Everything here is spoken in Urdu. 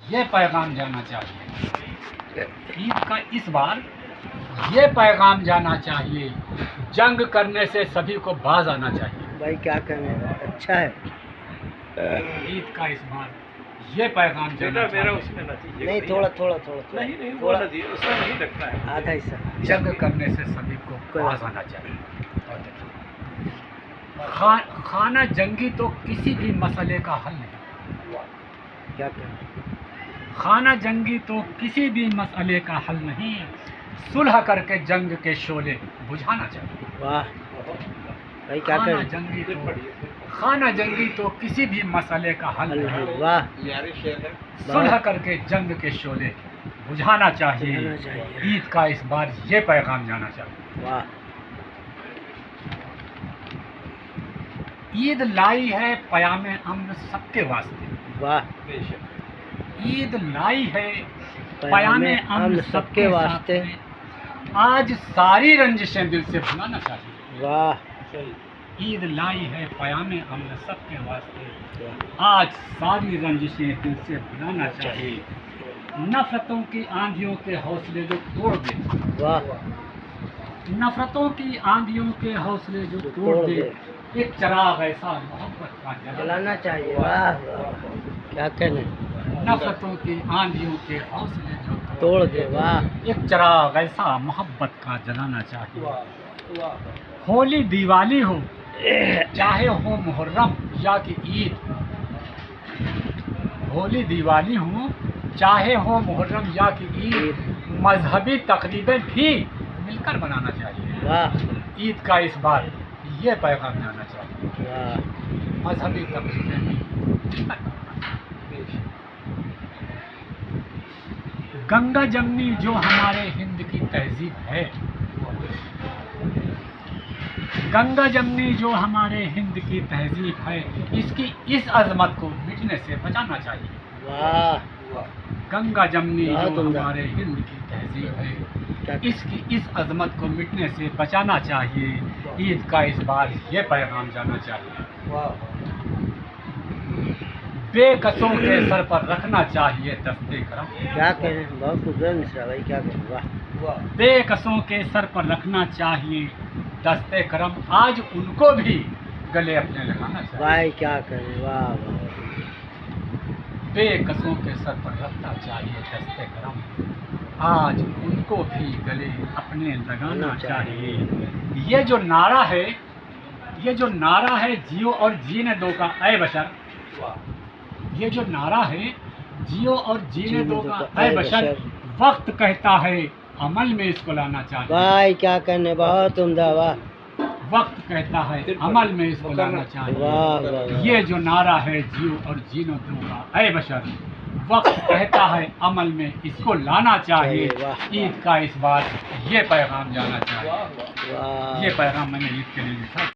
یہ پیغام جانا چاہیے، عید کا اس بار یہ پیغام جانا چاہیے، جنگ کرنے سے سبھی کو باز آنا چاہیے۔ بھائی کیا کریں، اچھا ہے۔ عید کا اس بار یہ پیغام جانا چاہیے، نہیں تھوڑا آدھا حصہ جنگ کرنے سے سبھی کو باز آنا چاہیے۔ خانہ جنگی تو کسی بھی مسئلے کا حل نہیں، کیا کریں، خانہ جنگی تو کسی بھی مسئلے کا حل نہیں، صلح کر کے جنگ کے شعلے بجھانا چاہیے۔ واہ بھائی کیا کریں، خانہ جنگی تو کسی بھی مسئلے کا حل نہیں، واہ صلح کر کے جنگ کے شعلے بجھانا چاہیے۔ عید کا اس بار یہ پیغام جانا چاہیے۔ واہ عید لائی ہے پیام امن سب کے واسطے، واہ عید لائی ہے پیام امن سب کے واسطے، آج ساری رنجشیں دل سے بھلانا چاہیے۔ واہ عید لائی ہے پیام امن سب کے واسطے، آج ساری رنجشیں دل سے بھلانا چاہیے، نفرتوں کی آندھیوں کے حوصلے جو توڑ دے، واہ نفرتوں کی آندھیوں کے حوصلے جو توڑ دے، ایک چراغ ایسا محبت کا جلانا چاہیے۔ واہ کیا کریں، نفرتوں کی آندھیوں کے حوصلے جو توڑ دے، واہ ایک چراغ ایسا محبت کا جلانا چاہیے۔ ہولی دیوالی ہو چاہے ہو محرم یا کہ عید، ہولی دیوالی ہو چاہے ہو محرم یا کہ عید، مذہبی تقریبیں بھی مل کر منانا چاہیے۔ واہ عید کا اس بار یہ پیغام جانا چاہیے، واہ مذہبی تقریبیں بھی مل کر منانا چاہیے۔ گنگا جمنی جو ہمارے ہند کی تہذیب ہے، گنگا جمنی جو ہمارے ہند کی تہذیب ہے، اس کی اس عظمت کو مٹنے سے بچانا چاہیے۔ واہ گنگا جمنی جو بہت عمدہ، ہمارے ہند کی تہذیب ہے، کیا اس کی اس عظمت کو مٹنے سے بچانا چاہیے۔ عید کا اس بار یہ پیغام جانا چاہیے، بے قصوں کے سر پر رکھنا چاہیے دستے کرم، کیا کریں، بہت خوبصورت مصرع بھائی، کیا کریں، واہ بے قصوں کے سر پر رکھنا چاہیے دستے کرم، آج ان کو بھی گلے اپنے لگانا چاہیے۔ بھائی کیا کریں، واہ واہ بے قصوں کے سر پر رکھنا چاہیے دستے کرم، آج ان کو بھی گلے اپنے لگانا چاہیے۔ یہ جو نعرہ ہے، یہ جو نعرہ ہے جیو اور جینے دو کا اے بشر، یہ جو نعرہ ہے جیو اور جینے دو کا اے بشر، وقت کہتا ہے عمل میں اس کو لانا چاہیے۔ بھائی کیا کرنے، بہت عمدہ، واہ وقت کہتا ہے عمل میں اس کو لانا چاہیے۔ واہ واہ یہ جو نعرہ ہے جیو اور جینے دو کا اے بشر، وقت کہتا ہے عمل میں اس کو لانا چاہیے۔ عید کا اس بار یہ پیغام جانا چاہیے، واہ یہ پیغام میں نے عید کے لیے لکھا۔